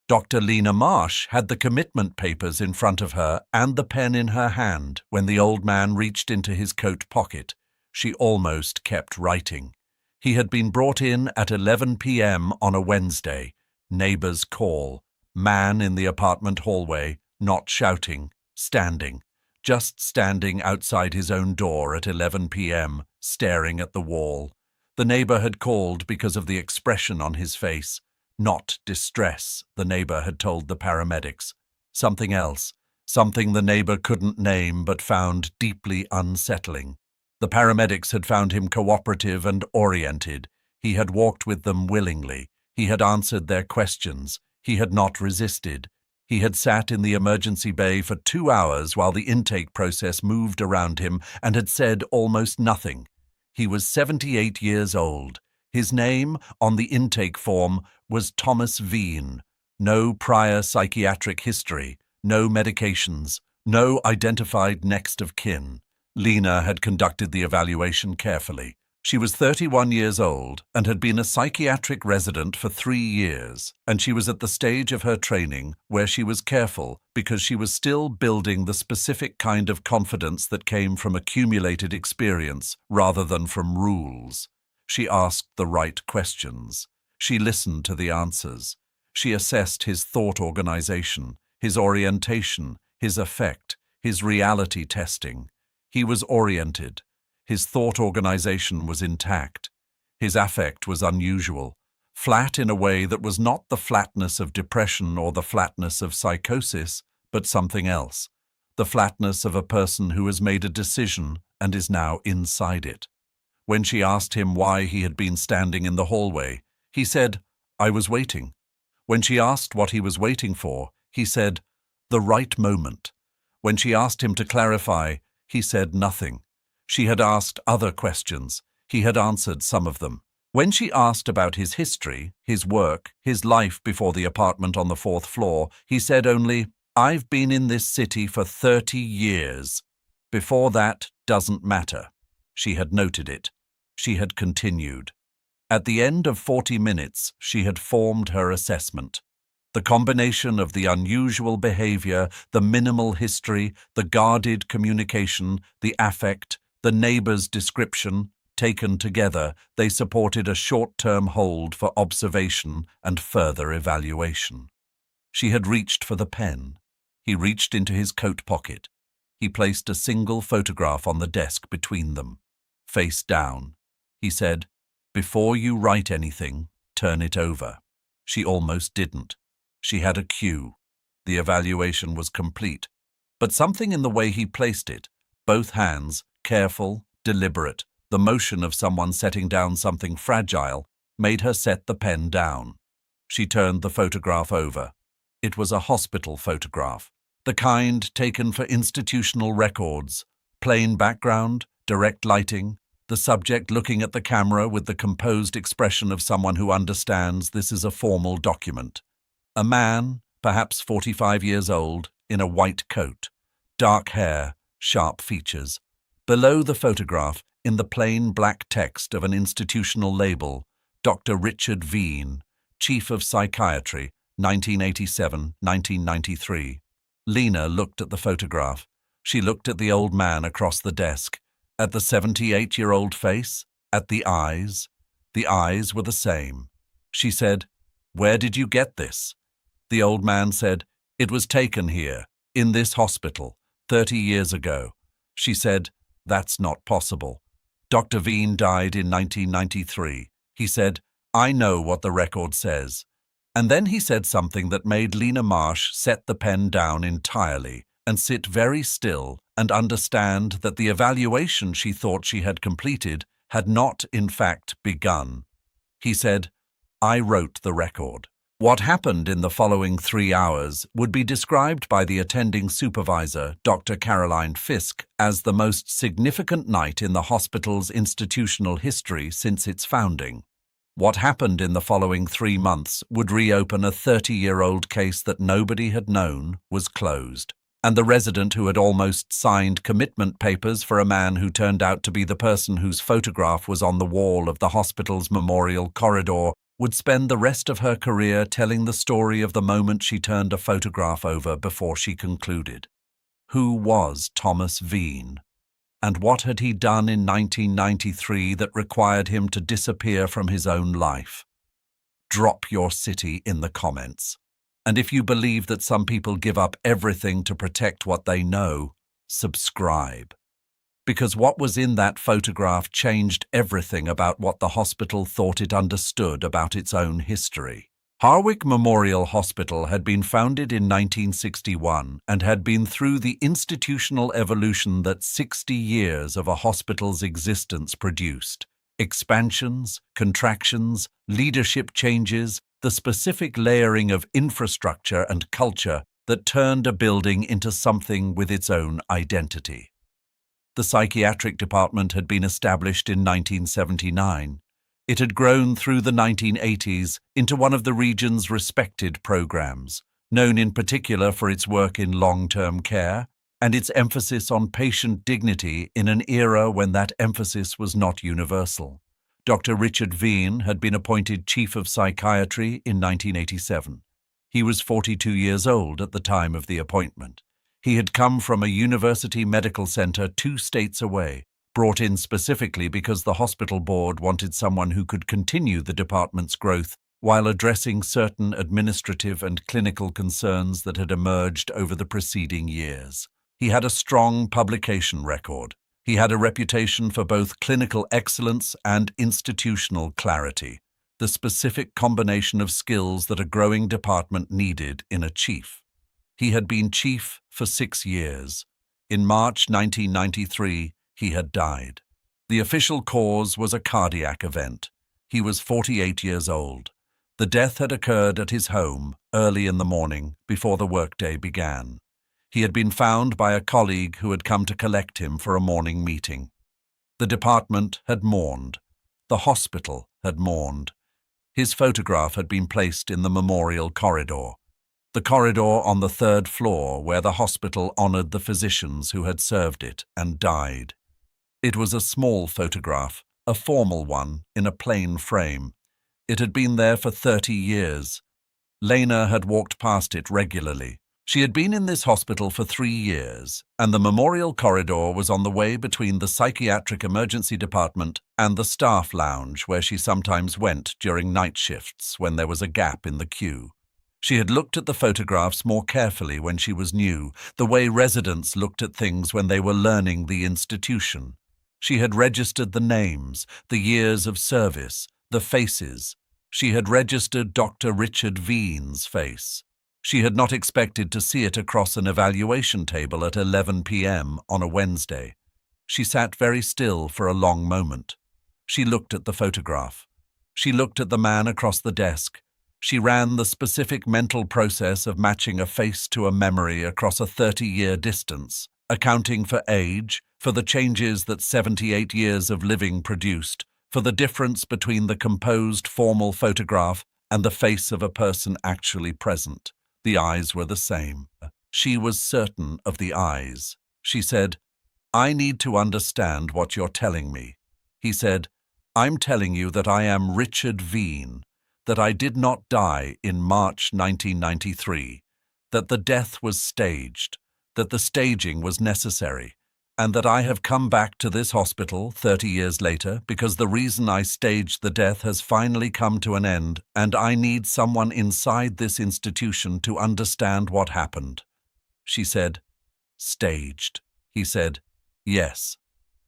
Dr. Lena Marsh had the commitment papers in front of her and the pen in her hand when the old man reached into his coat pocket. She almost kept writing. He had been brought in at 11 p.m. on a Wednesday. Neighbor's call. Man in the apartment hallway, not shouting, standing. Just standing outside his own door at 11 p.m., staring at the wall. The neighbor had called because of the expression on his face. Not distress, the neighbor had told the paramedics. Something else, something the neighbor couldn't name but found deeply unsettling. The paramedics had found him cooperative and oriented. He had walked with them willingly. He had answered their questions. He had not resisted. He had sat in the emergency bay for 2 hours while the intake process moved around him and had said almost nothing. He was 78 years old. His name on the intake form was Thomas Veen. No prior psychiatric history, no medications, no identified next of kin. Lena had conducted the evaluation carefully. She was 31 years old and had been a psychiatric resident for 3 years, and she was at the stage of her training where she was careful because she was still building the specific kind of confidence that came from accumulated experience rather than from rules. She asked the right questions. She listened to the answers. She assessed his thought organization, his orientation, his affect, his reality testing. He was oriented. His thought organization was intact. His affect was unusual, flat in a way that was not the flatness of depression or the flatness of psychosis, but something else. The flatness of a person who has made a decision and is now inside it. When she asked him why he had been standing in the hallway, he said, "I was waiting." When she asked what he was waiting for, he said, "The right moment." When she asked him to clarify, he said nothing. She had asked other questions. He had answered some of them. When she asked about his history, his work, his life before the apartment on the 4th floor, he said only, "I've been in this city for 30 years. Before that doesn't matter." She had noted it. She had continued. At the end of 40 minutes, she had formed her assessment. The combination of the unusual behavior, the minimal history, the guarded communication, the affect, the neighbor's description, taken together, they supported a short-term hold for observation and further evaluation. She had reached for the pen. He reached into his coat pocket. He placed a single photograph on the desk between them. Face down. He said, "Before you write anything, turn it over." She almost didn't. She had a cue. The evaluation was complete. But something in the way he placed it, both hands, careful, deliberate, the motion of someone setting down something fragile, made her set the pen down. She turned the photograph over. It was a hospital photograph, the kind taken for institutional records. Plain background, direct lighting, the subject looking at the camera with the composed expression of someone who understands this is a formal document. A man, perhaps 45 years old, in a white coat, dark hair, sharp features. Below the photograph, in the plain black text of an institutional label, Dr. Richard Veen, Chief of Psychiatry, 1987-1993. Lena looked at the photograph. She looked at the old man across the desk, at the 78-year-old face, at the eyes. The eyes were the same. She said, "Where did you get this?" The old man said, "It was taken here, in this hospital, 30 years ago." She said, "That's not possible. Dr. Veen died in 1993. He said, "I know what the record says." And then he said something that made Lena Marsh set the pen down entirely and sit very still and understand that the evaluation she thought she had completed had not, in fact, begun. He said, "I wrote the record." What happened in the following 3 hours would be described by the attending supervisor, Dr. Caroline Fisk, as the most significant night in the hospital's institutional history since its founding. What happened in the following 3 months would reopen a 30-year-old case that nobody had known was closed. And the resident who had almost signed commitment papers for a man who turned out to be the person whose photograph was on the wall of the hospital's memorial corridor would spend the rest of her career telling the story of the moment she turned a photograph over before she concluded. Who was Thomas Veen? And what had he done in 1993 that required him to disappear from his own life? Drop your city in the comments. And if you believe that some people give up everything to protect what they know, subscribe. Because what was in that photograph changed everything about what the hospital thought it understood about its own history. Harwick Memorial Hospital had been founded in 1961 and had been through the institutional evolution that 60 years of a hospital's existence produced. Expansions, contractions, leadership changes, the specific layering of infrastructure and culture that turned a building into something with its own identity. The psychiatric department had been established in 1979. It had grown through the 1980s into one of the region's respected programs, known in particular for its work in long-term care and its emphasis on patient dignity in an era when that emphasis was not universal. Dr. Richard Veen had been appointed Chief of Psychiatry in 1987. He was 42 years old at the time of the appointment. He had come from a university medical center 2 states away, brought in specifically because the hospital board wanted someone who could continue the department's growth while addressing certain administrative and clinical concerns that had emerged over the preceding years. He had a strong publication record. He had a reputation for both clinical excellence and institutional clarity, the specific combination of skills that a growing department needed in a chief. He had been chief for 6 years. In March 1993, he had died. The official cause was a cardiac event. He was 48 years old. The death had occurred at his home early in the morning before the workday began. He had been found by a colleague who had come to collect him for a morning meeting. The department had mourned. The hospital had mourned. His photograph had been placed in the memorial corridor. The corridor on the 3rd floor where the hospital honored the physicians who had served it and died. It was a small photograph, a formal one, in a plain frame. It had been there for 30 years. Lena had walked past it regularly. She had been in this hospital for 3 years, and the memorial corridor was on the way between the psychiatric emergency department and the staff lounge where she sometimes went during night shifts when there was a gap in the queue. She had looked at the photographs more carefully when she was new, the way residents looked at things when they were learning the institution. She had registered the names, the years of service, the faces. She had registered Dr. Richard Veen's face. She had not expected to see it across an evaluation table at 11 p.m. on a Wednesday. She sat very still for a long moment. She looked at the photograph. She looked at the man across the desk. She ran the specific mental process of matching a face to a memory across a 30-year distance, accounting for age, for the changes that 78 years of living produced, for the difference between the composed formal photograph and the face of a person actually present. The eyes were the same. She was certain of the eyes. She said, "I need to understand what you're telling me." He said, "I'm telling you that I am Richard Veen, that I did not die in March 1993, that the death was staged, that the staging was necessary, and that I have come back to this hospital 30 years later because the reason I staged the death has finally come to an end, and I need someone inside this institution to understand what happened." She said, "Staged." He said, "Yes."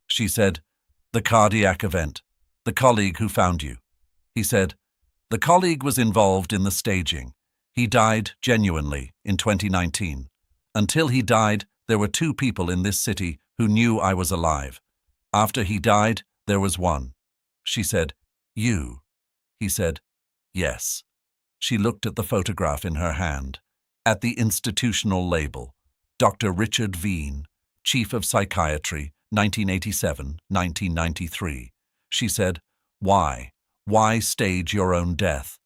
She said, "The cardiac event, the colleague who found you." He said, "The colleague was involved in the staging. He died genuinely in 2019. Until he died, there were 2 people in this city who knew I was alive. After he died, there was one." She said, "You?" He said, "Yes." She looked at the photograph in her hand, at the institutional label, Dr. Richard Veen, Chief of Psychiatry, 1987-1993. She said, "Why? Why stage your own death?"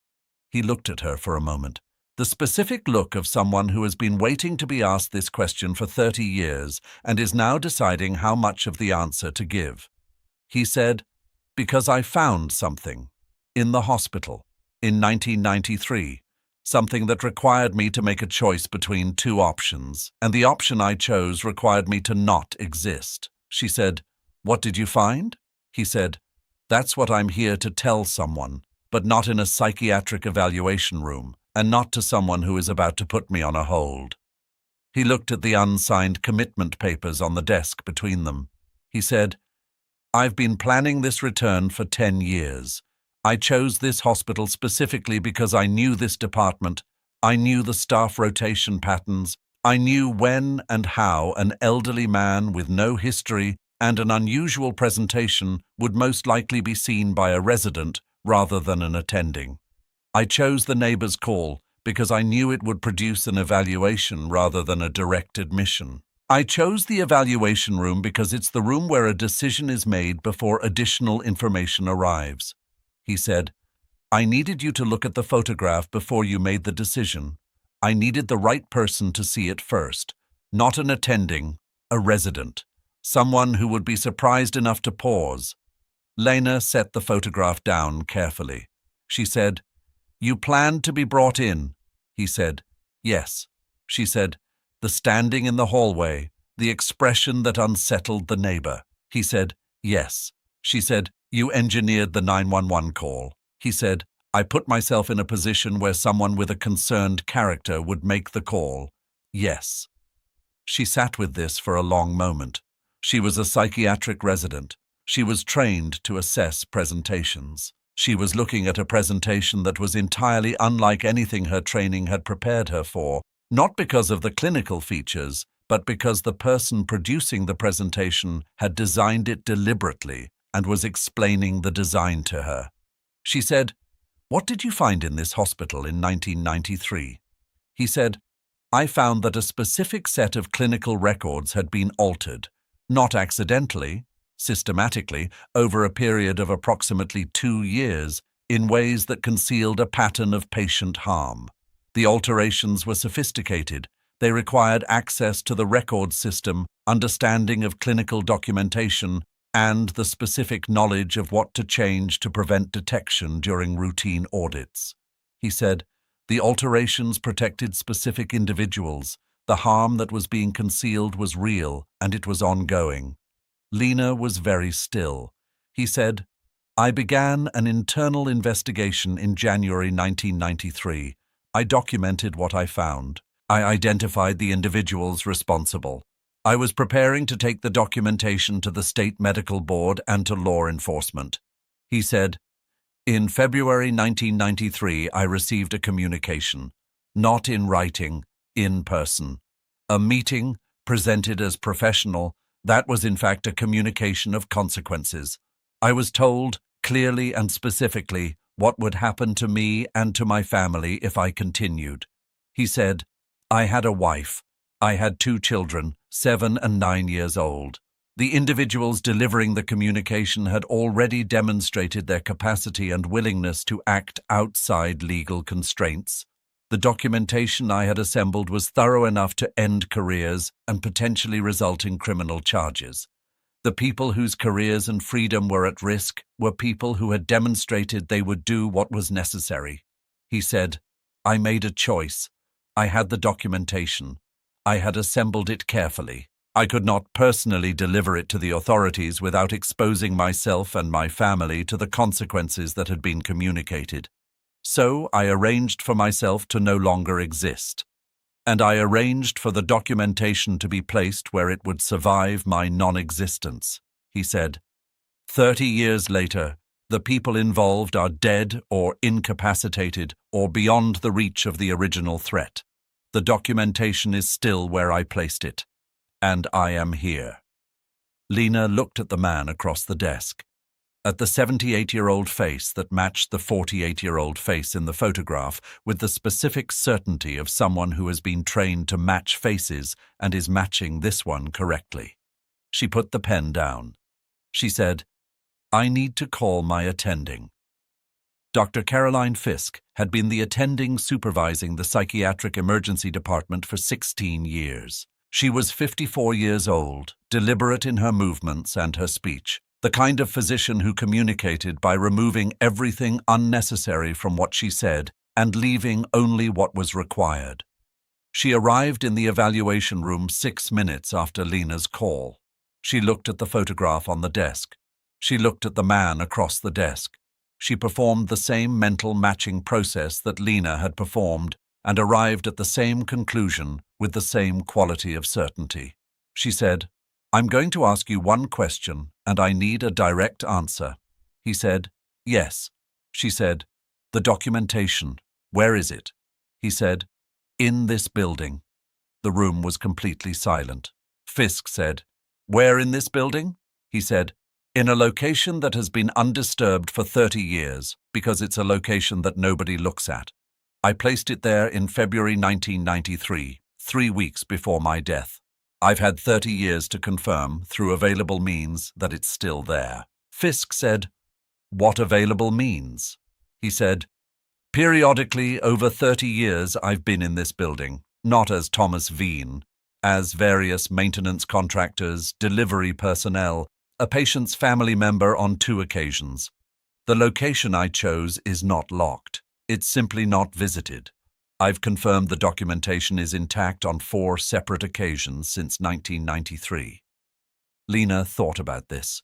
He looked at her for a moment, the specific look of someone who has been waiting to be asked this question for 30 years and is now deciding how much of the answer to give. He said, "Because I found something. In the hospital. in 1993, something that required me to make a choice between two options, and the option I chose required me to not exist. She said, "What did you find?" He said, "That's what I'm here to tell someone, but not in a psychiatric evaluation room, and not to someone who is about to put me on a hold." He looked at the unsigned commitment papers on the desk between them. He said, "I've been planning this return for 10 years. I chose this hospital specifically because I knew this department, I knew the staff rotation patterns, I knew when and how an elderly man with no history and an unusual presentation would most likely be seen by a resident rather than an attending. I chose the neighbor's call because I knew it would produce an evaluation rather than a direct admission. I chose the evaluation room because it's the room where a decision is made before additional information arrives." He said, "I needed you to look at the photograph before you made the decision. I needed the right person to see it first, not an attending, a resident, someone who would be surprised enough to pause." Lena set the photograph down carefully. She said, "You planned to be brought in?" He said, "Yes." She said, "The standing in the hallway, the expression that unsettled the neighbor." He said, "Yes." She said, "You engineered the 911 call." He said, "I put myself in a position where someone with a concerned character would make the call." "Yes." She sat with this for a long moment. She was a psychiatric resident. She was trained to assess presentations. She was looking at a presentation that was entirely unlike anything her training had prepared her for, not because of the clinical features, but because the person producing the presentation had designed it deliberately and was explaining the design to her. She said, "What did you find in this hospital in 1993? He said, "I found that a specific set of clinical records had been altered, not accidentally, systematically, over a period of approximately 2 years, in ways that concealed a pattern of patient harm. The alterations were sophisticated. They required access to the record system, understanding of clinical documentation, and the specific knowledge of what to change to prevent detection during routine audits." He said, "The alterations protected specific individuals. The harm that was being concealed was real, and it was ongoing." Lena was very still. He said, "I began an internal investigation in January 1993. I documented what I found. I identified the individuals responsible. I was preparing to take the documentation to the state medical board and to law enforcement." He said, "In February 1993, I received a communication, not in writing, in person. A meeting, presented as professional, that was in fact a communication of consequences. I was told, clearly and specifically, what would happen to me and to my family if I continued." He said, "I had a wife. I had 2 children, 7 and 9 years old. The individuals delivering the communication had already demonstrated their capacity and willingness to act outside legal constraints. The documentation I had assembled was thorough enough to end careers and potentially result in criminal charges. The people whose careers and freedom were at risk were people who had demonstrated they would do what was necessary." He said, "I made a choice. I had the documentation. I had assembled it carefully. I could not personally deliver it to the authorities without exposing myself and my family to the consequences that had been communicated. So I arranged for myself to no longer exist. And I arranged for the documentation to be placed where it would survive my non-existence." He said, 30 years later, the people involved are dead or incapacitated or beyond the reach of the original threat. The documentation is still where I placed it, and I am here." Lena looked at the man across the desk, at the 78-year-old face that matched the 48-year-old face in the photograph with the specific certainty of someone who has been trained to match faces and is matching this one correctly. She put the pen down. She said, "I need to call my attending." Dr. Caroline Fisk had been the attending supervising the psychiatric emergency department for 16 years. She was 54 years old, deliberate in her movements and her speech, The kind of physician who communicated by removing everything unnecessary from what she said and leaving only what was required. She arrived in the evaluation room 6 minutes after Lena's call. She looked at the photograph on the desk. She looked at the man across the desk. She performed the same mental matching process that Lena had performed and arrived at the same conclusion with the same quality of certainty. She said, "I'm going to ask you one question and I need a direct answer." He said, "Yes." She said, "The documentation, where is it?" He said, "In this building." The room was completely silent. Fisk said, "Where in this building?" He said, "In a location that has been undisturbed for 30 years, because it's a location that nobody looks at. I placed it there in February 1993, 3 weeks before my death. I've had 30 years to confirm, through available means, that it's still there." Fisk said, "What available means?" He said, "Periodically, over 30 years, I've been in this building, not as Thomas Veen, as various maintenance contractors, delivery personnel, a patient's family member on 2 occasions. The location I chose is not locked. It's simply not visited. I've confirmed the documentation is intact on 4 separate occasions since 1993. Lena thought about this,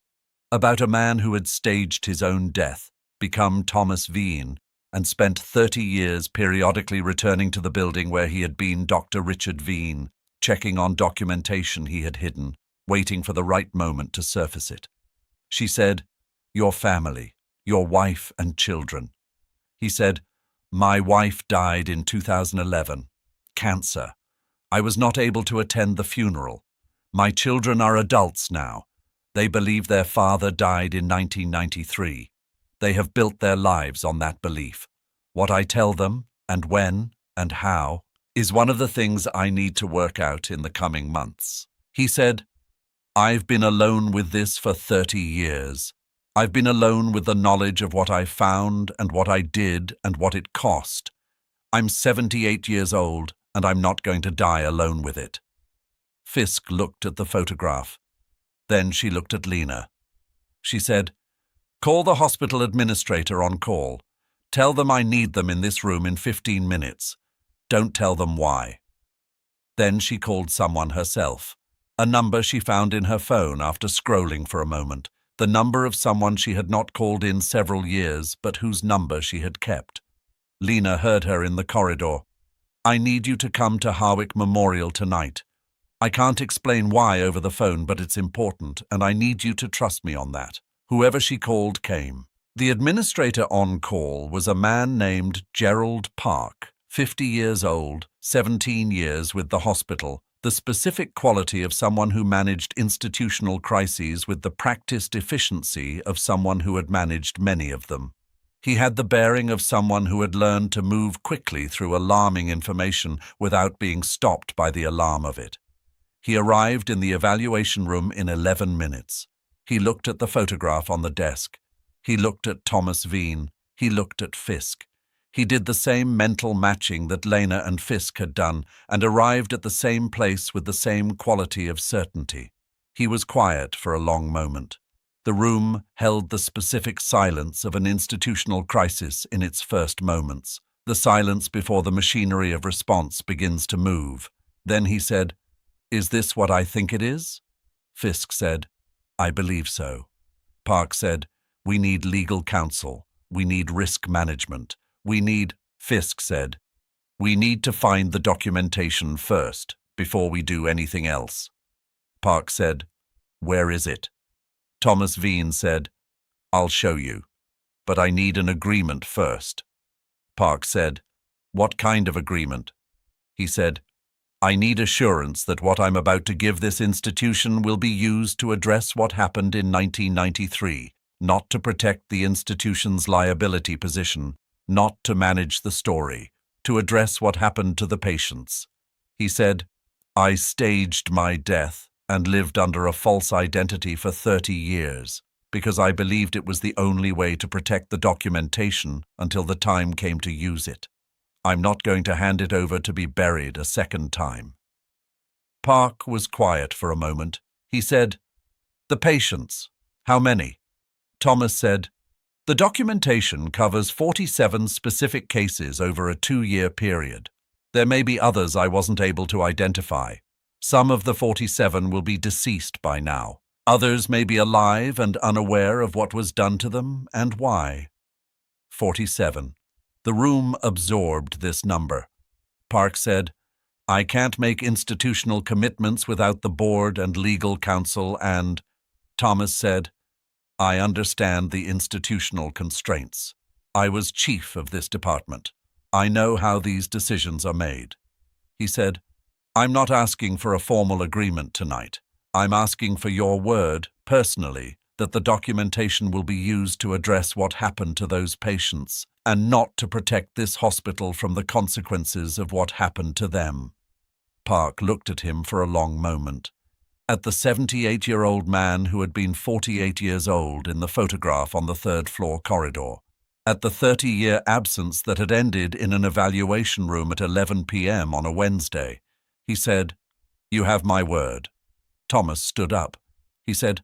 about a man who had staged his own death, become Thomas Veen, and spent 30 years periodically returning to the building where he had been Dr. Richard Veen, checking on documentation he had hidden, waiting for the right moment to surface it. She said, "Your family, your wife and children." He said, "My wife died in 2011. Cancer. I was not able to attend the funeral. My children are adults now. They believe their father died in 1993. They have built their lives on that belief. What I tell them, and when, and how, is one of the things I need to work out in the coming months." He said, "I've been alone with this for 30 years. I've been alone with the knowledge of what I found and what I did and what it cost. I'm 78 years old and I'm not going to die alone with it." Fisk looked at the photograph. Then she looked at Lena. She said, "Call the hospital administrator on call. Tell them I need them in this room in 15 minutes. Don't tell them why." Then she called someone herself, a number she found in her phone after scrolling for a moment, the number of someone she had not called in several years but whose number she had kept. Lena heard her in the corridor. "I need you to come to Harwick Memorial tonight. I can't explain why over the phone, but it's important, and I need you to trust me on that." Whoever she called came. The administrator on call was a man named Gerald Park, 50 years old, 17 years with the hospital, the specific quality of someone who managed institutional crises with the practiced efficiency of someone who had managed many of them. He had the bearing of someone who had learned to move quickly through alarming information without being stopped by the alarm of it. He arrived in the evaluation room in 11 minutes. He looked at the photograph on the desk. He looked at Thomas Veen. He looked at Fisk. He did the same mental matching that Lena and Fisk had done and arrived at the same place with the same quality of certainty. He was quiet for a long moment. The room held the specific silence of an institutional crisis in its first moments, the silence before the machinery of response begins to move. Then he said, "Is this what I think it is?" Fisk said, "I believe so." Park said, "We need legal counsel. We need risk management. We need," Fisk said, "we need to find the documentation first, before we do anything else." Park said, "Where is it?" Thomas Veen said, "I'll show you, but I need an agreement first." Park said, "What kind of agreement?" He said, "I need assurance that what I'm about to give this institution will be used to address what happened in 1993, not to protect the institution's liability position, not to manage the story, to address what happened to the patients." He said, "I staged my death and lived under a false identity for 30 years because I believed it was the only way to protect the documentation until the time came to use it. I'm not going to hand it over to be buried a second time." Park was quiet for a moment. He said, "The patients. How many? Thomas said, "The documentation covers 47 specific cases over a 2-year period. There may be others I wasn't able to identify. Some of the 47 will be deceased by now. Others may be alive and unaware of what was done to them and why." 47. The room absorbed this number. Park said, "I can't make institutional commitments without the board and legal counsel and—" Thomas said, "I understand the institutional constraints. I was chief of this department. I know how these decisions are made." He said, "I'm not asking for a formal agreement tonight. I'm asking for your word, personally, that the documentation will be used to address what happened to those patients and not to protect this hospital from the consequences of what happened to them." Park looked at him for a long moment. At the 78-year-old man who had been 48 years old in the photograph on the third-floor corridor. At the 30-year absence that had ended in an evaluation room at 11 p.m. on a Wednesday. He said, "You have my word." Thomas stood up. He said,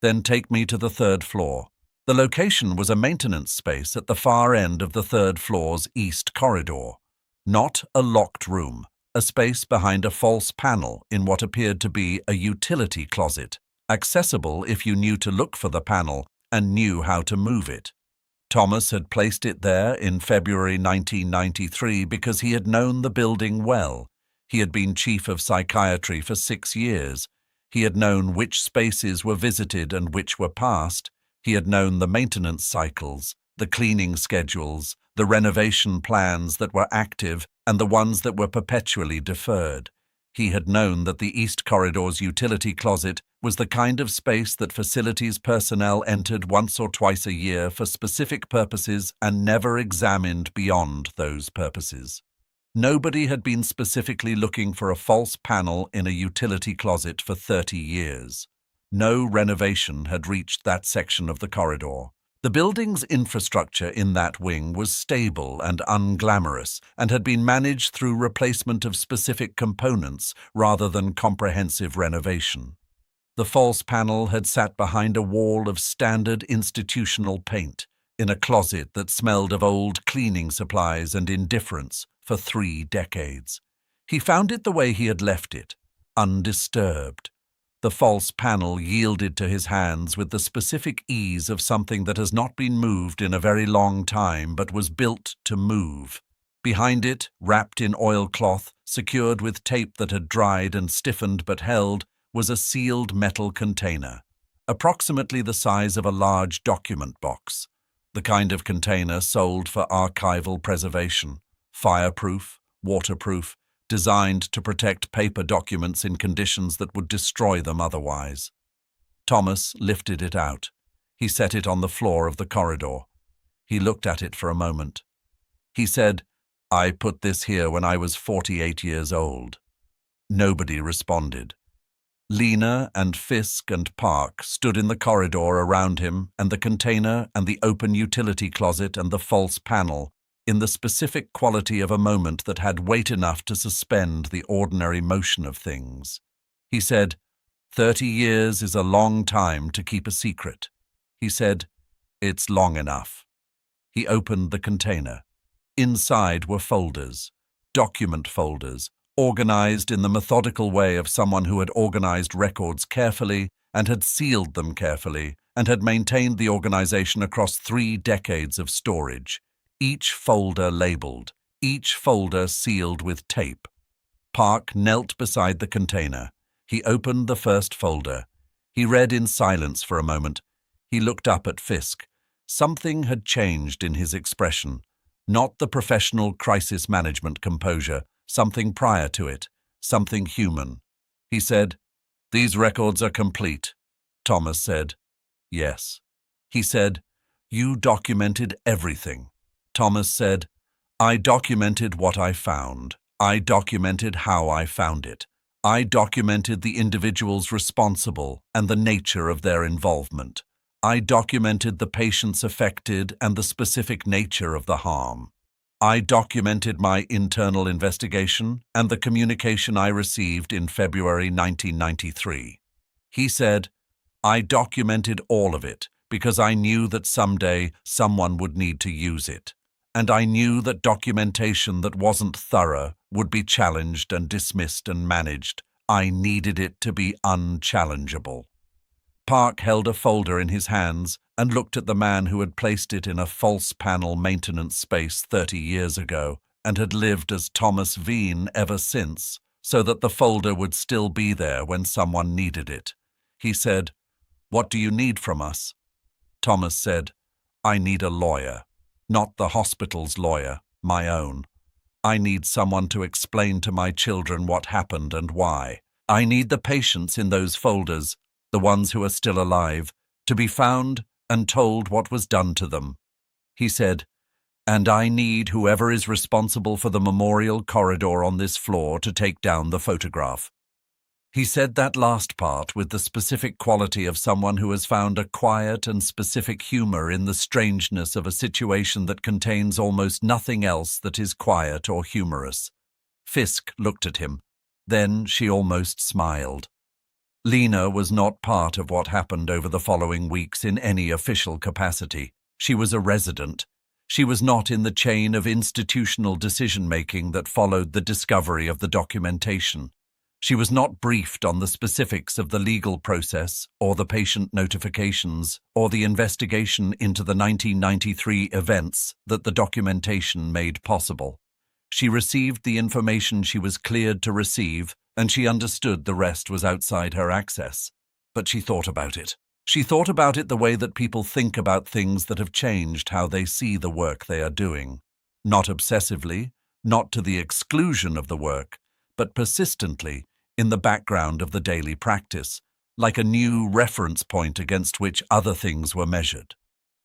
"Then take me to the third floor." The location was a maintenance space at the far end of the third floor's east corridor. Not a locked room. A space behind a false panel in what appeared to be a utility closet, accessible if you knew to look for the panel and knew how to move it. Thomas had placed it there in February 1993 because he had known the building well. He had been chief of psychiatry for 6 years. He had known which spaces were visited and which were passed. He had known the maintenance cycles, the cleaning schedules, the renovation plans that were active and the ones that were perpetually deferred. He had known that the East Corridor's utility closet was the kind of space that facilities personnel entered once or twice a year for specific purposes and never examined beyond those purposes. Nobody had been specifically looking for a false panel in a utility closet for 30 years. No renovation had reached that section of the corridor. The building's infrastructure in that wing was stable and unglamorous and had been managed through replacement of specific components rather than comprehensive renovation. The false panel had sat behind a wall of standard institutional paint, in a closet that smelled of old cleaning supplies and indifference for 3 decades. He found it the way he had left it, undisturbed. The false panel yielded to his hands with the specific ease of something that has not been moved in a very long time but was built to move. Behind it, wrapped in oilcloth, secured with tape that had dried and stiffened but held, was a sealed metal container, approximately the size of a large document box, the kind of container sold for archival preservation, fireproof, waterproof, designed to protect paper documents in conditions that would destroy them otherwise. Thomas lifted it out. He set it on the floor of the corridor. He looked at it for a moment. He said, "I put this here when I was 48 years old." Nobody responded. Lena and Fisk and Park stood in the corridor around him and the container and the open utility closet and the false panel, in the specific quality of a moment that had weight enough to suspend the ordinary motion of things. He said, 30 years is a long time to keep a secret." He said, "It's long enough." He opened the container. Inside were folders, document folders, organized in the methodical way of someone who had organized records carefully and had sealed them carefully and had maintained the organization across 3 decades of storage. Each folder labeled, each folder sealed with tape. Park knelt beside the container. He opened the first folder. He read in silence for a moment. He looked up at Fisk. Something had changed in his expression. Not the professional crisis management composure, something prior to it, something human. He said, "These records are complete." Thomas said, "Yes." He said, "You documented everything." Thomas said, "I documented what I found. I documented how I found it. I documented the individuals responsible and the nature of their involvement. I documented the patients affected and the specific nature of the harm. I documented my internal investigation and the communication I received in February 1993. He said, I documented all of it because I knew that someday someone would need to use it. And I knew that documentation that wasn't thorough would be challenged and dismissed and managed. I needed it to be unchallengeable. Park held a folder in his hands and looked at the man who had placed it in a false panel maintenance space 30 years ago and had lived as Thomas Veen ever since, so that the folder would still be there when someone needed it. He said, "What do you need from us?" Thomas said, "I need a lawyer. Not the hospital's lawyer, my own. I need someone to explain to my children what happened and why. I need the patients in those folders, the ones who are still alive, to be found and told what was done to them." He said, "And I need whoever is responsible for the memorial corridor on this floor to take down the photograph." He said that last part with the specific quality of someone who has found a quiet and specific humor in the strangeness of a situation that contains almost nothing else that is quiet or humorous. Fisk looked at him. Then she almost smiled. Lena was not part of what happened over the following weeks in any official capacity. She was a resident. She was not in the chain of institutional decision-making that followed the discovery of the documentation. She was not briefed on the specifics of the legal process or the patient notifications or the investigation into the 1993 events that the documentation made possible. She received the information she was cleared to receive, and she understood the rest was outside her access. But she thought about it. She thought about it the way that people think about things that have changed how they see the work they are doing. Not obsessively, not to the exclusion of the work, but persistently, in the background of the daily practice, like a new reference point against which other things were measured.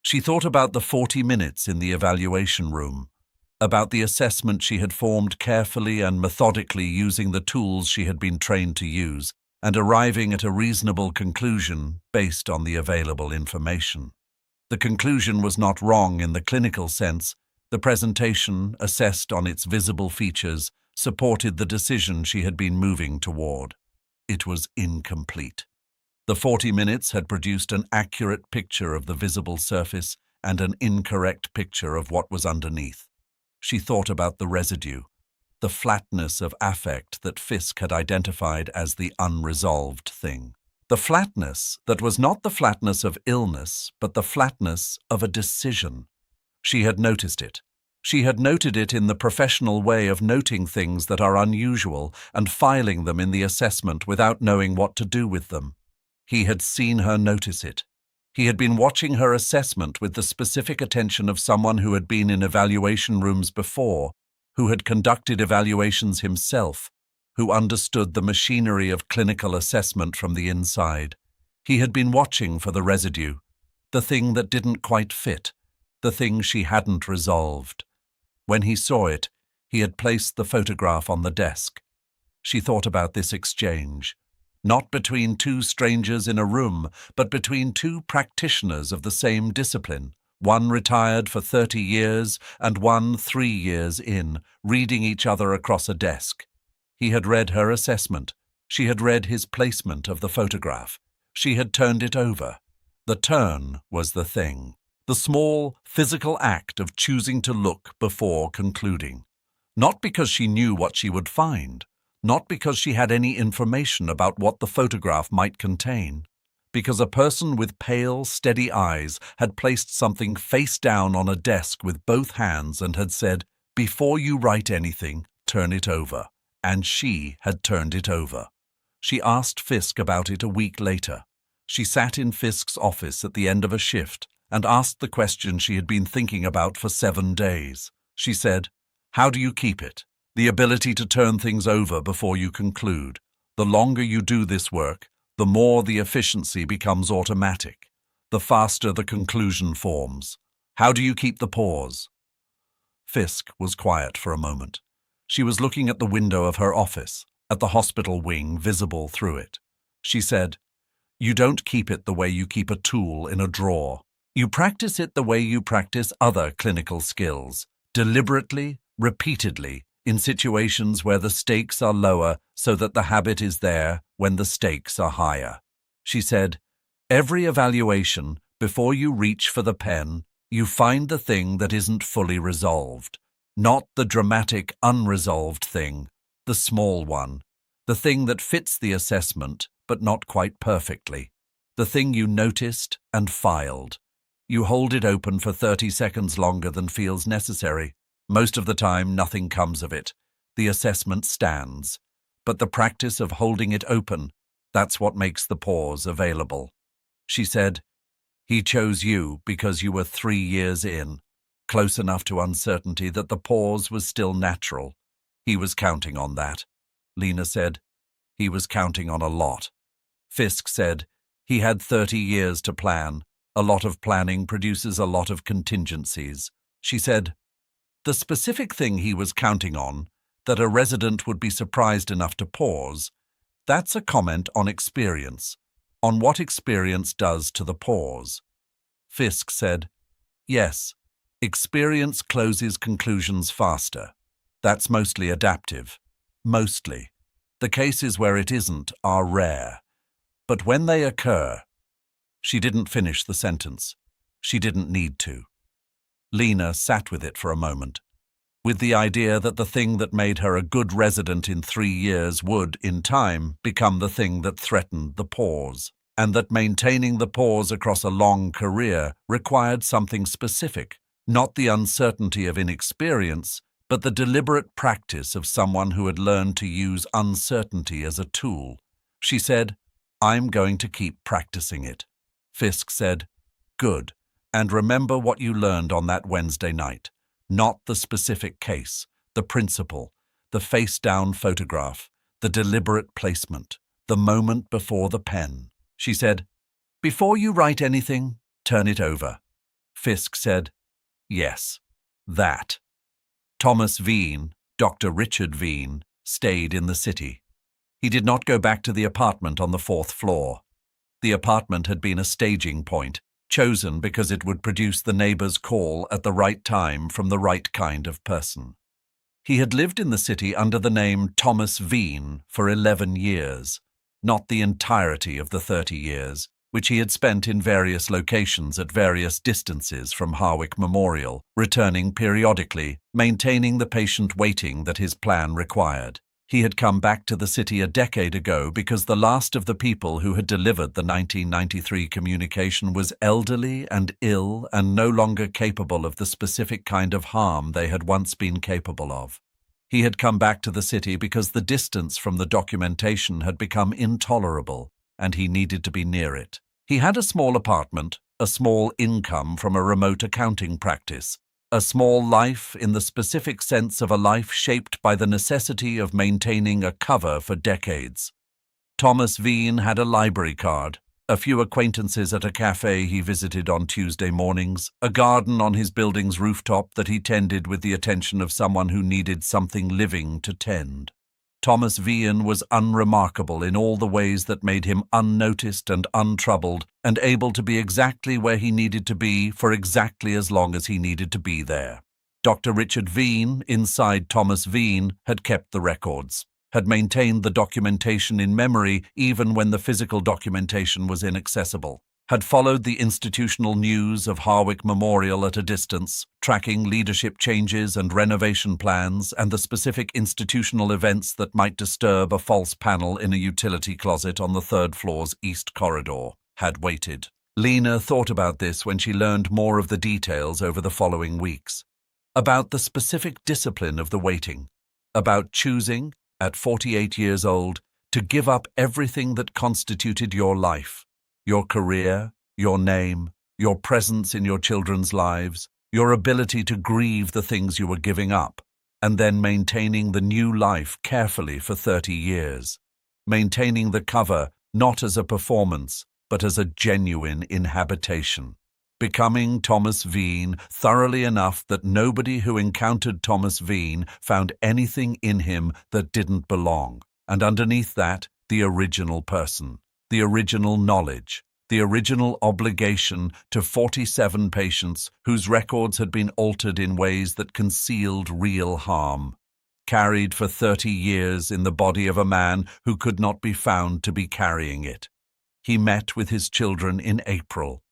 She thought about the 40 minutes in the evaluation room, about the assessment she had formed carefully and methodically using the tools she had been trained to use, and arriving at a reasonable conclusion based on the available information. The conclusion was not wrong in the clinical sense. The presentation, assessed on its visible features, supported the decision she had been moving toward. It was incomplete. The 40 minutes had produced an accurate picture of the visible surface and an incorrect picture of what was underneath. She thought about the residue, the flatness of affect that Fisk had identified as the unresolved thing. The flatness that was not the flatness of illness, but the flatness of a decision. She had noticed it. She had noted it in the professional way of noting things that are unusual and filing them in the assessment without knowing what to do with them. He had seen her notice it. He had been watching her assessment with the specific attention of someone who had been in evaluation rooms before, who had conducted evaluations himself, who understood the machinery of clinical assessment from the inside. He had been watching for the residue, the thing that didn't quite fit, the thing she hadn't resolved. When he saw it, he had placed the photograph on the desk. She thought about this exchange, not between two strangers in a room, but between two practitioners of the same discipline, one retired for 30 years and one 3 years in, reading each other across a desk. He had read her assessment. She had read his placement of the photograph. She had turned it over. The turn was the thing. The small, physical act of choosing to look before concluding. Not because she knew what she would find, not because she had any information about what the photograph might contain, because a person with pale, steady eyes had placed something face down on a desk with both hands and had said, "Before you write anything, turn it over." And she had turned it over. She asked Fisk about it a week later. She sat in Fisk's office at the end of a shift and asked the question she had been thinking about for 7 days. She said, "How do you keep it? The ability to turn things over before you conclude. The longer you do this work, the more the efficiency becomes automatic. The faster the conclusion forms. How do you keep the pause?" Fisk was quiet for a moment. She was looking at the window of her office, at the hospital wing visible through it. She said, "You don't keep it the way you keep a tool in a drawer. You practice it the way you practice other clinical skills, deliberately, repeatedly, in situations where the stakes are lower so that the habit is there when the stakes are higher." She said, Every evaluation, before you reach for the pen, you find the thing that isn't fully resolved. Not the dramatic, unresolved thing, the small one. The thing that fits the assessment, but not quite perfectly. The thing you noticed and filed. You hold it open for 30 seconds longer than feels necessary. Most of the time, nothing comes of it. The assessment stands. But the practice of holding it open, that's what makes the pause available. She said, "He chose you because you were 3 years in, close enough to uncertainty that the pause was still natural. He was counting on that." Lena said, "He was counting on a lot." Fisk said, "He had 30 years to plan. A lot of planning produces a lot of contingencies." She said, "The specific thing he was counting on, that a resident would be surprised enough to pause, that's a comment on experience, on what experience does to the pause." Fisk said, "Yes, experience closes conclusions faster. That's mostly adaptive. Mostly. The cases where it isn't are rare. But when they occur—" She didn't finish the sentence. She didn't need to. Lena sat with it for a moment, with the idea that the thing that made her a good resident in 3 years would, in time, become the thing that threatened the pause, and that maintaining the pause across a long career required something specific, not the uncertainty of inexperience, but the deliberate practice of someone who had learned to use uncertainty as a tool. She said, "I'm going to keep practicing it." Fisk said, "Good, and remember what you learned on that Wednesday night. Not the specific case, the principle, the face-down photograph, the deliberate placement, the moment before the pen." She said, "Before you write anything, turn it over." Fisk said, "Yes, that." Thomas Veen, Dr. Richard Veen, stayed in the city. He did not go back to the apartment on the 4th floor. The apartment had been a staging point, chosen because it would produce the neighbor's call at the right time from the right kind of person. He had lived in the city under the name Thomas Veen for 11 years, not the entirety of the 30 years, which he had spent in various locations at various distances from Harwick Memorial, returning periodically, maintaining the patient waiting that his plan required. He had come back to the city a decade ago because the last of the people who had delivered the 1993 communication was elderly and ill and no longer capable of the specific kind of harm they had once been capable of. He had come back to the city because the distance from the documentation had become intolerable, and he needed to be near it. He had a small apartment, a small income from a remote accounting practice, a small life in the specific sense of a life shaped by the necessity of maintaining a cover for decades. Thomas Veen had a library card, a few acquaintances at a cafe he visited on Tuesday mornings, a garden on his building's rooftop that he tended with the attention of someone who needed something living to tend. Thomas Veen was unremarkable in all the ways that made him unnoticed and untroubled and able to be exactly where he needed to be for exactly as long as he needed to be there. Dr. Richard Veen, inside Thomas Veen, had kept the records, had maintained the documentation in memory even when the physical documentation was inaccessible, had followed the institutional news of Harwick Memorial at a distance, tracking leadership changes and renovation plans and the specific institutional events that might disturb a false panel in a utility closet on the 3rd floor's east corridor, had waited. Lena thought about this when she learned more of the details over the following weeks. About the specific discipline of the waiting, about choosing, at 48 years old, to give up everything that constituted your life. Your career, your name, your presence in your children's lives, your ability to grieve the things you were giving up, and then maintaining the new life carefully for 30 years. Maintaining the cover not as a performance, but as a genuine inhabitation. Becoming Thomas Veen thoroughly enough that nobody who encountered Thomas Veen found anything in him that didn't belong, and underneath that, the original person. The original knowledge, the original obligation to 47 patients whose records had been altered in ways that concealed real harm, carried for 30 years in the body of a man who could not be found to be carrying it. He met with his children in April.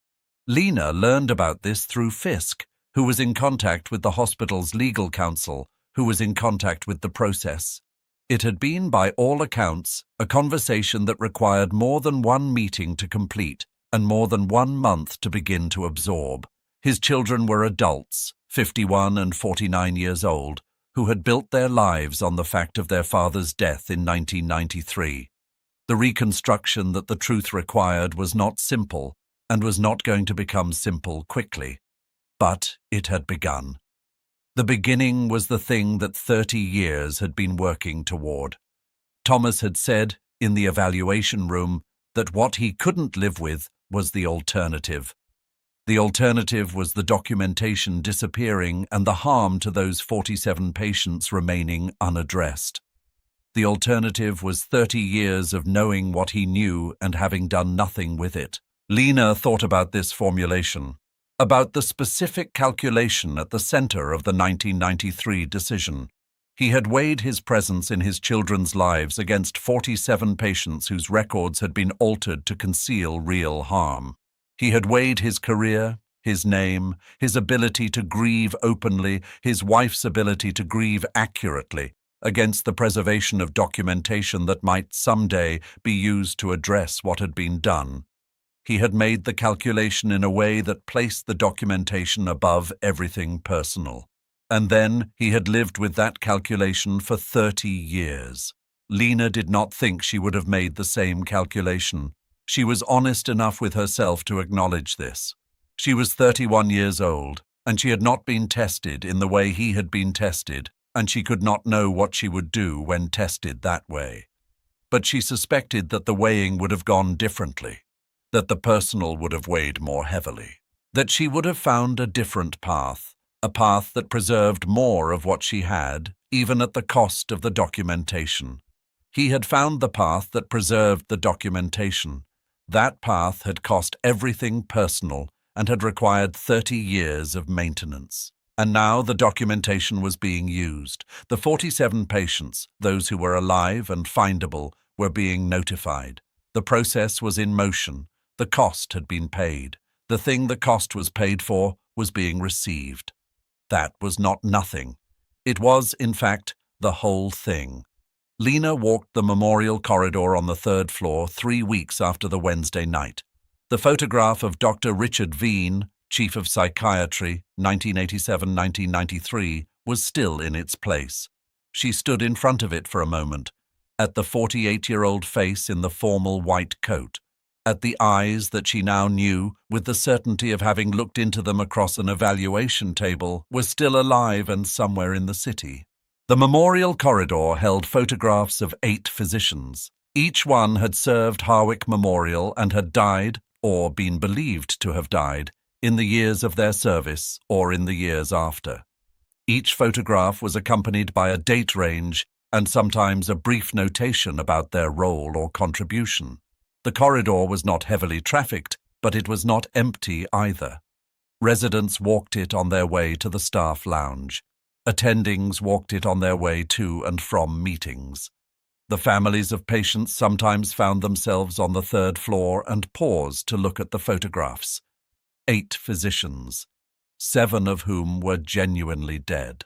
Lena learned about this through Fisk, who was in contact with the hospital's legal counsel, who was in contact with the process. It had been, by all accounts, a conversation that required more than one meeting to complete and more than 1 month to begin to absorb. His children were adults, 51 and 49 years old, who had built their lives on the fact of their father's death in 1993. The reconstruction that the truth required was not simple and was not going to become simple quickly, but it had begun. The beginning was the thing that 30 years had been working toward. Thomas had said, in the evaluation room, that what he couldn't live with was the alternative. The alternative was the documentation disappearing and the harm to those 47 patients remaining unaddressed. The alternative was 30 years of knowing what he knew and having done nothing with it. Lena thought about this formulation, about the specific calculation at the center of the 1993 decision. He had weighed his presence in his children's lives against 47 patients whose records had been altered to conceal real harm. He had weighed his career, his name, his ability to grieve openly, his wife's ability to grieve accurately, against the preservation of documentation that might someday be used to address what had been done. He had made the calculation in a way that placed the documentation above everything personal. And then he had lived with that calculation for 30 years. Lena did not think she would have made the same calculation. She was honest enough with herself to acknowledge this. She was 31 years old, and she had not been tested in the way he had been tested, and she could not know what she would do when tested that way. But she suspected that the weighing would have gone differently, that the personal would have weighed more heavily, that she would have found a different path, a path that preserved more of what she had, even at the cost of the documentation. He had found the path that preserved the documentation. That path had cost everything personal and had required 30 years of maintenance. And now the documentation was being used. The 47 patients, those who were alive and findable, were being notified. The process was in motion. The cost had been paid. The thing the cost was paid for was being received. That was not nothing. It was, in fact, the whole thing. Lena walked the memorial corridor on the 3rd floor 3 weeks after the Wednesday night. The photograph of Dr. Richard Veen, Chief of Psychiatry, 1987-1993, was still in its place. She stood in front of it for a moment, at the 48-year-old face in the formal white coat, at the eyes that she now knew, with the certainty of having looked into them across an evaluation table, were still alive and somewhere in the city. The memorial corridor held photographs of 8 physicians. Each one had served Harwick Memorial and had died, or been believed to have died, in the years of their service or in the years after. Each photograph was accompanied by a date range and sometimes a brief notation about their role or contribution. The corridor was not heavily trafficked, but it was not empty either. Residents walked it on their way to the staff lounge. Attendings walked it on their way to and from meetings. The families of patients sometimes found themselves on the 3rd floor and paused to look at the photographs. 8 physicians, 7 of whom were genuinely dead.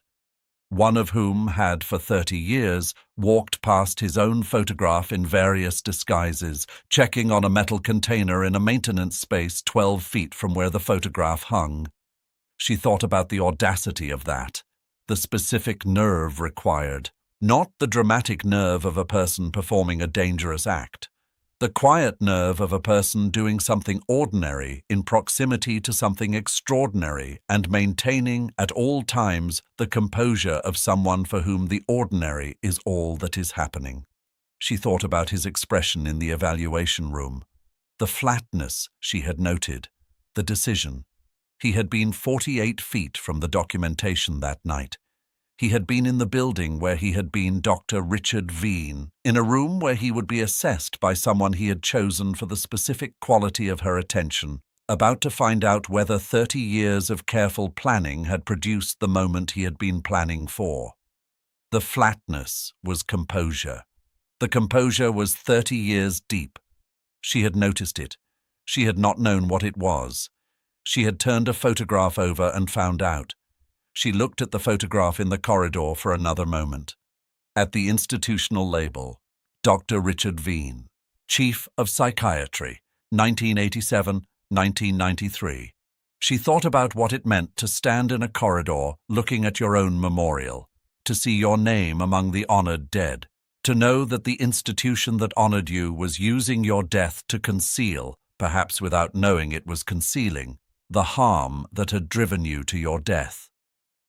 One of whom had, for 30 years, walked past his own photograph in various disguises, checking on a metal container in a maintenance space 12 feet from where the photograph hung. She thought about the audacity of that, the specific nerve required, not the dramatic nerve of a person performing a dangerous act. The quiet nerve of a person doing something ordinary in proximity to something extraordinary and maintaining at all times the composure of someone for whom the ordinary is all that is happening. She thought about his expression in the evaluation room, the flatness she had noted, the decision. He had been 48 feet from the documentation that night. He had been in the building where he had been Dr. Richard Veen, in a room where he would be assessed by someone he had chosen for the specific quality of her attention, about to find out whether 30 years of careful planning had produced the moment he had been planning for. The flatness was composure. The composure was 30 years deep. She had noticed it. She had not known what it was. She had turned a photograph over and found out. She looked at the photograph in the corridor for another moment. At the institutional label, Dr. Richard Veen, Chief of Psychiatry, 1987-1993. She thought about what it meant to stand in a corridor looking at your own memorial, to see your name among the honored dead, to know that the institution that honored you was using your death to conceal, perhaps without knowing it was concealing, the harm that had driven you to your death.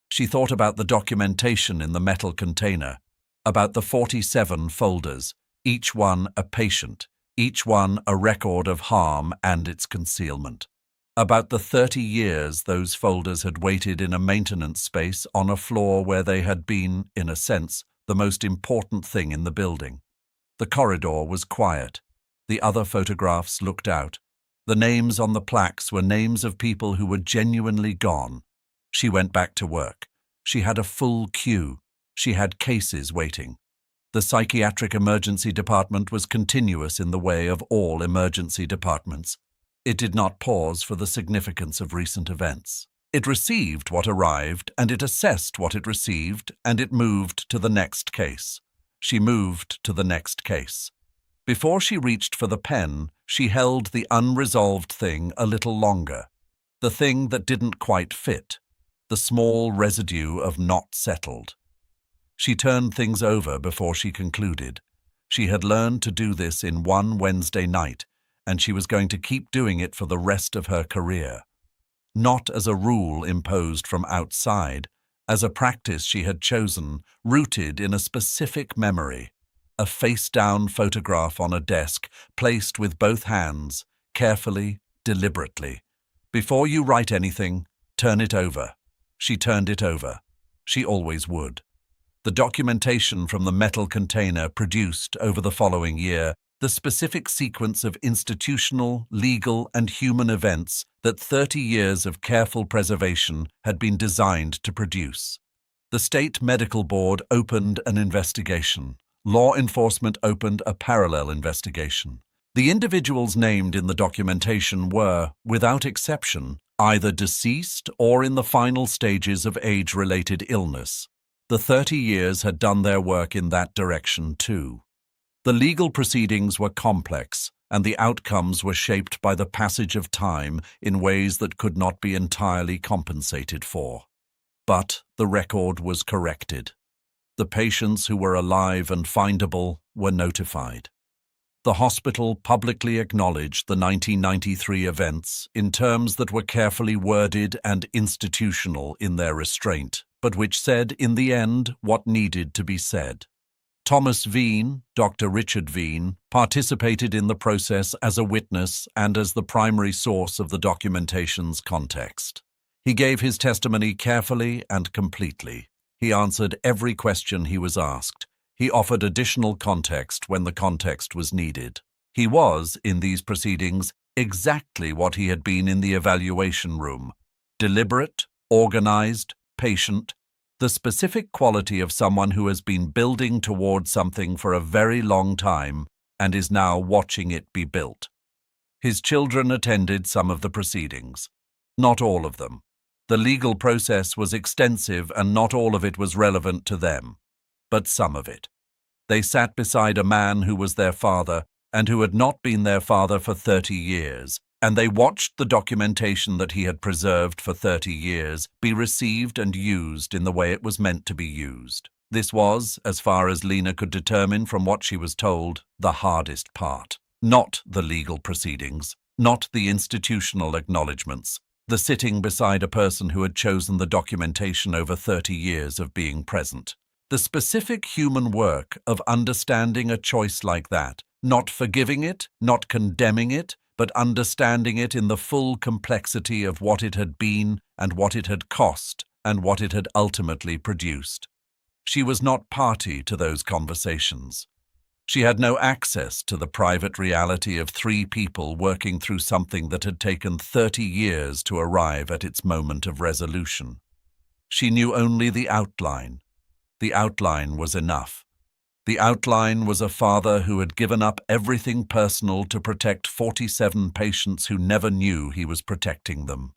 She thought about the documentation in the metal container, about the 47 folders, each one a patient, each one a record of harm and its concealment. About the 30 years those folders had waited in a maintenance space on a floor where they had been, in a sense, the most important thing in the building. The corridor was quiet. The other photographs looked out. The names on the plaques were names of people who were genuinely gone. She went back to work. She had a full queue. She had cases waiting. The psychiatric emergency department was continuous in the way of all emergency departments. It did not pause for the significance of recent events. It received what arrived, and it assessed what it received, and it moved to the next case. She moved to the next case. Before she reached for the pen, she held the unresolved thing a little longer. The thing that didn't quite fit. The small residue of not settled. She turned things over before she concluded. She had learned to do this in one Wednesday night, and she was going to keep doing it for the rest of her career. Not as a rule imposed from outside, as a practice she had chosen, rooted in a specific memory. A face-down photograph on a desk, placed with both hands, carefully, deliberately. Before you write anything, turn it over. She turned it over. She always would. The documentation from the metal container produced over the following year the specific sequence of institutional, legal, and human events that 30 years of careful preservation had been designed to produce. The State Medical Board opened an investigation. Law enforcement opened a parallel investigation. The individuals named in the documentation were, without exception, either deceased or in the final stages of age-related illness. The 30 years had done their work in that direction too. The legal proceedings were complex, and the outcomes were shaped by the passage of time in ways that could not be entirely compensated for. But the record was corrected. The patients who were alive and findable were notified. The hospital publicly acknowledged the 1993 events in terms that were carefully worded and institutional in their restraint, but which said in the end what needed to be said. Thomas Veen, Dr. Richard Veen, participated in the process as a witness and as the primary source of the documentation's context. He gave his testimony carefully and completely. He answered every question he was asked. He offered additional context when the context was needed. He was, in these proceedings, exactly what he had been in the evaluation room: deliberate, organized, patient, the specific quality of someone who has been building toward something for a very long time and is now watching it be built. His children attended some of the proceedings. Not all of them. The legal process was extensive and not all of it was relevant to them, but some of it. They sat beside a man who was their father and who had not been their father for 30 years, and they watched the documentation that he had preserved for 30 years be received and used in the way it was meant to be used. This was, as far as Lena could determine from what she was told, the hardest part. Not the legal proceedings, not the institutional acknowledgements, the sitting beside a person who had chosen the documentation over 30 years of being present. The specific human work of understanding a choice like that, not forgiving it, not condemning it, but understanding it in the full complexity of what it had been and what it had cost and what it had ultimately produced. She was not party to those conversations. She had no access to the private reality of 3 people working through something that had taken 30 years to arrive at its moment of resolution. She knew only the outline. The outline was enough. The outline was a father who had given up everything personal to protect 47 patients who never knew he was protecting them,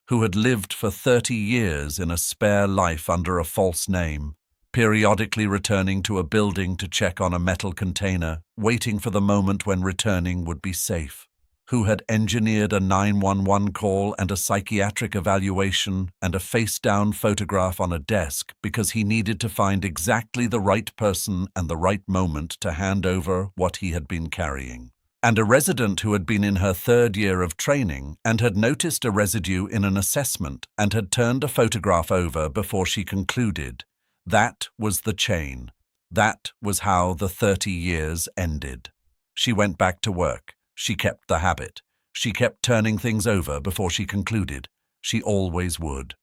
who had lived for 30 years in a spare life under a false name, periodically returning to a building to check on a metal container, waiting for the moment when returning would be safe, who had engineered a 911 call and a psychiatric evaluation and a face-down photograph on a desk because he needed to find exactly the right person and the right moment to hand over what he had been carrying. And a resident who had been in her 3rd year of training and had noticed a residue in an assessment and had turned a photograph over before she concluded. That was the chain. That was how the 30 years ended. She went back to work. She kept the habit. She kept turning things over before she concluded. She always would.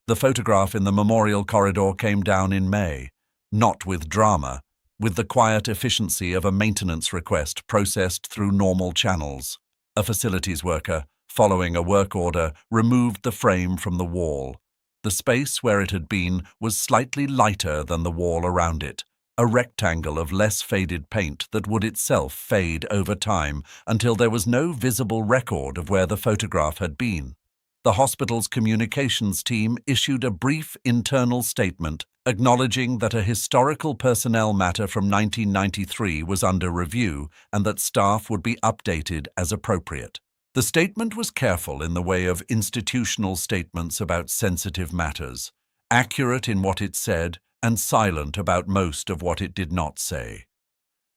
The photograph in the memorial corridor came down in May, not with drama, with the quiet efficiency of a maintenance request processed through normal channels. A facilities worker, following a work order, removed the frame from the wall. The space where it had been was slightly lighter than the wall around it, a rectangle of less faded paint that would itself fade over time until there was no visible record of where the photograph had been. The hospital's communications team issued a brief internal statement acknowledging that a historical personnel matter from 1993 was under review and that staff would be updated as appropriate. The statement was careful in the way of institutional statements about sensitive matters, accurate in what it said and silent about most of what it did not say.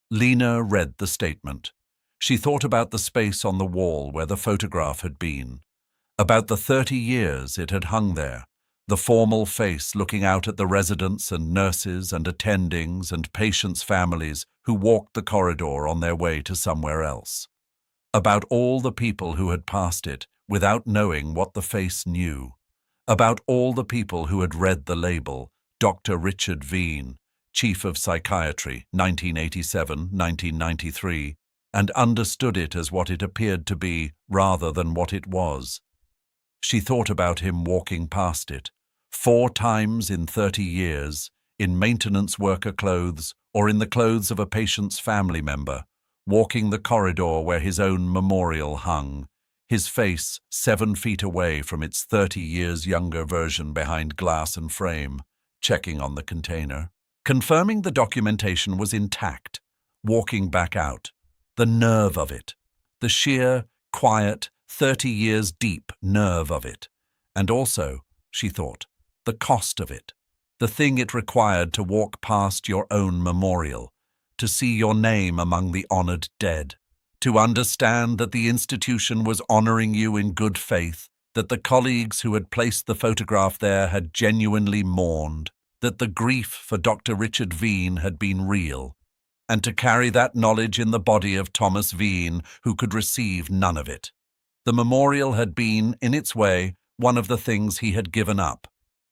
Lena read the statement. She thought about the space on the wall where the photograph had been, about the 30 years it had hung there, the formal face looking out at the residents and nurses and attendings and patients' families who walked the corridor on their way to somewhere else, about all the people who had passed it without knowing what the face knew, about all the people who had read the label, Dr. Richard Veen, Chief of Psychiatry, 1987-1993, and understood it as what it appeared to be rather than what it was. She thought about him walking past it, 4 times in 30 years, in maintenance worker clothes or in the clothes of a patient's family member, walking the corridor where his own memorial hung, his face 7 feet away from its 30 years younger version behind glass and frame, checking on the container, confirming the documentation was intact, walking back out, the nerve of it, the sheer, quiet, 30 years deep nerve of it, and also, she thought, the cost of it, the thing it required to walk past your own memorial, to see your name among the honored dead, to understand that the institution was honoring you in good faith, that the colleagues who had placed the photograph there had genuinely mourned, that the grief for Dr. Richard Veen had been real, and to carry that knowledge in the body of Thomas Veen, who could receive none of it. The memorial had been, in its way, one of the things he had given up,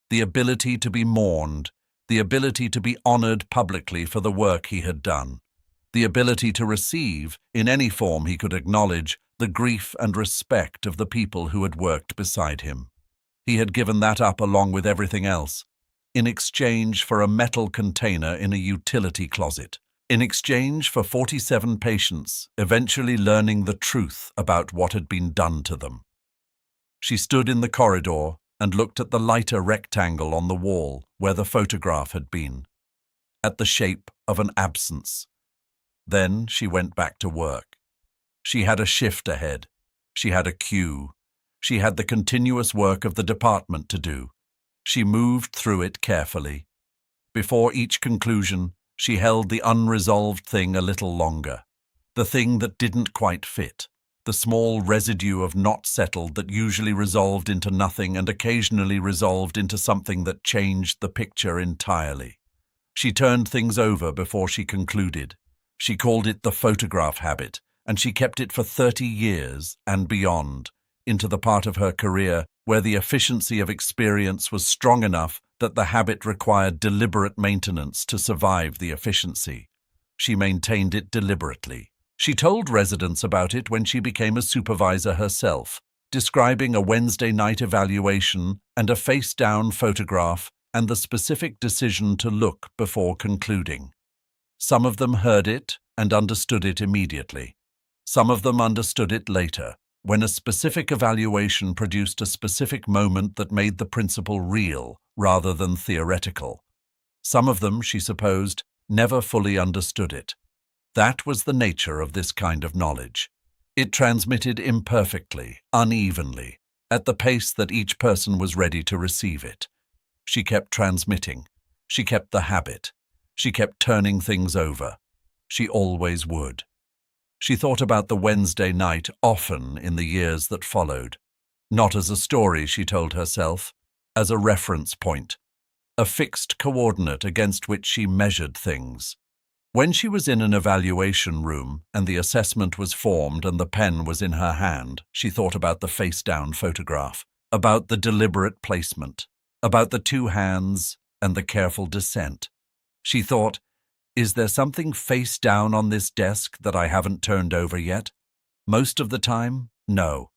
the ability to be mourned, the ability to be honored publicly for the work he had done, the ability to receive, in any form he could acknowledge, the grief and respect of the people who had worked beside him. He had given that up along with everything else, in exchange for a metal container in a utility closet, in exchange for 47 patients eventually learning the truth about what had been done to them. She stood in the corridor and looked at the lighter rectangle on the wall where the photograph had been, at the shape of an absence. Then she went back to work. She had a shift ahead. She had a queue. She had the continuous work of the department to do. She moved through it carefully. Before each conclusion, she held the unresolved thing a little longer, the thing that didn't quite fit, the small residue of not settled that usually resolved into nothing and occasionally resolved into something that changed the picture entirely. She turned things over before she concluded. She called it the photograph habit, and she kept it for 30 years and beyond, into the part of her career where the efficiency of experience was strong enough that the habit required deliberate maintenance to survive the efficiency. She maintained it deliberately. She told residents about it when she became a supervisor herself, describing a Wednesday night evaluation and a face-down photograph and the specific decision to look before concluding. Some of them heard it and understood it immediately. Some of them understood it later, when a specific evaluation produced a specific moment that made the principle real rather than theoretical. Some of them, she supposed, never fully understood it. That was the nature of this kind of knowledge. It transmitted imperfectly, unevenly, at the pace that each person was ready to receive it. She kept transmitting. She kept the habit. She kept turning things over. She always would. She thought about the Wednesday night often in the years that followed. Not as a story, she told herself, as a reference point, a fixed coordinate against which she measured things. When she was in an evaluation room and the assessment was formed and the pen was in her hand, she thought about the face-down photograph, about the deliberate placement, about the two hands and the careful descent. She thought, is there something face down on this desk that I haven't turned over yet? Most of the time, no.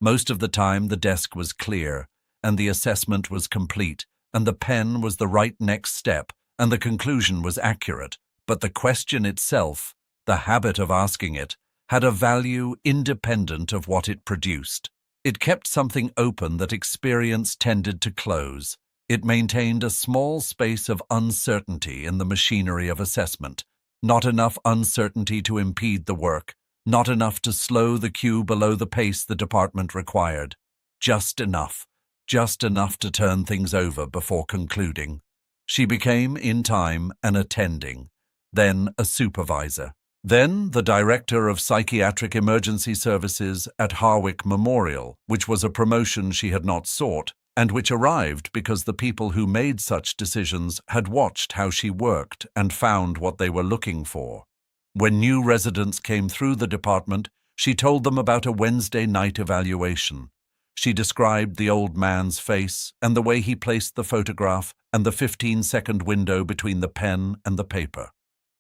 Most of the time the desk was clear, and the assessment was complete, and the pen was the right next step, and the conclusion was accurate. But the question itself, the habit of asking it, had a value independent of what it produced. It kept something open that experience tended to close. It maintained a small space of uncertainty in the machinery of assessment, not enough uncertainty to impede the work, not enough to slow the queue below the pace the department required. Just enough to turn things over before concluding. She became, in time, an attending, then a supervisor, then the director of psychiatric emergency services at Harwick Memorial, which was a promotion she had not sought, and which arrived because the people who made such decisions had watched how she worked and found what they were looking for. When new residents came through the department, she told them about a Wednesday night evaluation. She described the old man's face and the way he placed the photograph and the 15-second window between the pen and the paper.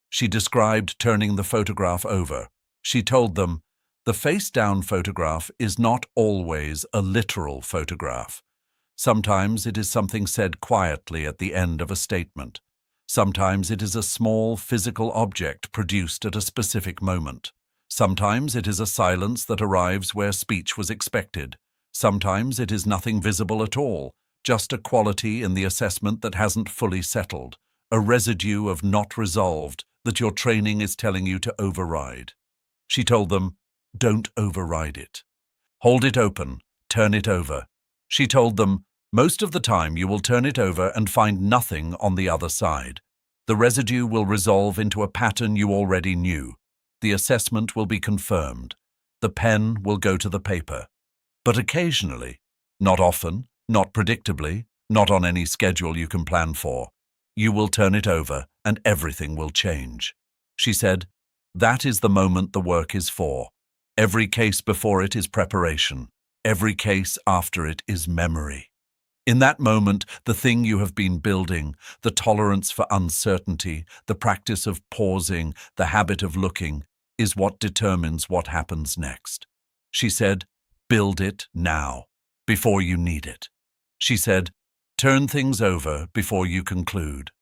She described turning the photograph over. She told them, the face-down photograph is not always a literal photograph. Sometimes it is something said quietly at the end of a statement. Sometimes it is a small physical object produced at a specific moment. Sometimes it is a silence that arrives where speech was expected. Sometimes it is nothing visible at all, just a quality in the assessment that hasn't fully settled, a residue of not resolved that your training is telling you to override. She told them, don't override it. Hold it open, turn it over. She told them, most of the time you will turn it over and find nothing on the other side. The residue will resolve into a pattern you already knew. The assessment will be confirmed. The pen will go to the paper. But occasionally, not often, not predictably, not on any schedule you can plan for, you will turn it over and everything will change. She said, that is the moment the work is for. Every case before it is preparation. Every case after it is memory. In that moment, the thing you have been building, the tolerance for uncertainty, the practice of pausing, the habit of looking, is what determines what happens next. She said, build it now, before you need it. She said, turn things over before you conclude.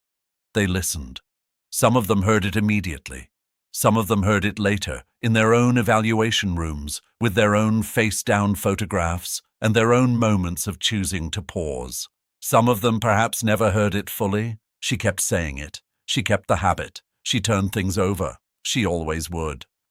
They listened. Some of them heard it immediately. Some of them heard it later, in their own evaluation rooms, with their own face-down photographs and their own moments of choosing to pause. Some of them perhaps never heard it fully. She kept saying it. She kept the habit. She turned things over. She always would.